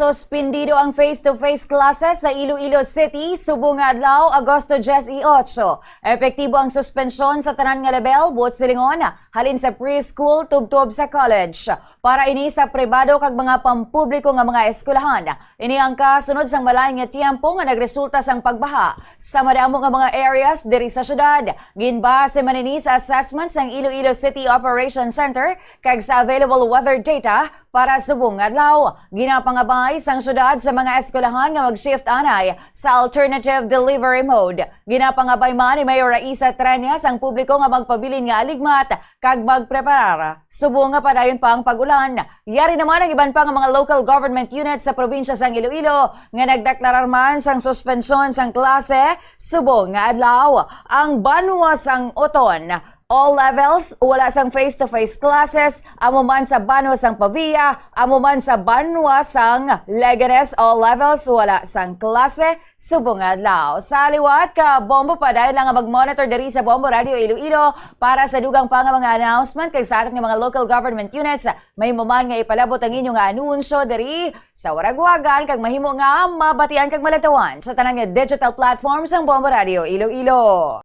Suspendido ang face-to-face klase sa Iloilo City, subong nga adlaw, Agusto 18. Epektibo ang suspensyon sa tanan nga level, buot silingon, halin sa preschool tubtob sa college. Para ini sa pribado kag mga pampubliko nga mga eskwelahan. Ini ang kasunod sang malain nga tiyempo nga nagresulta sang pagbaha sa madamo nga mga areas diri sa syudad. Ginbase man ini sa assessment sang Iloilo City Operations Center kag sa available weather data para subong nga adlaw. Ginapangabay sang syudad sa mga eskwelahan nga mag-shift anay sa alternative delivery mode. Ginapangabay man ni Mayor Raisa Treñas ang publiko nga magpabilin nga aligmat kag magpreparar. Subong nga padayon pa ang pag-ulan. Yari naman ang iban pa nga mga local government units sa probinsya sang Iloilo nga nagdeklarar man sang suspensyon sang klase subong nga adlaw. Ang banwa sang oton, all levels, wala sang face-to-face classes, amo man sa banwa sang Pavia, amo man sa banwa sang Leganes, all levels, wala sang klase, subong adlaw. Sa liwat ka, Bombo pa dahil lang mag-monitor diri sa Bombo Radio Iloilo para sa dugang pa nga mga announcement kay sa ating mga local government units. May man nga ipalabot ang inyong anunsyo diri sa waragwagan kag mahimo nga mabatian kag malatawan sa tanang digital platforms ng Bombo Radio Iloilo.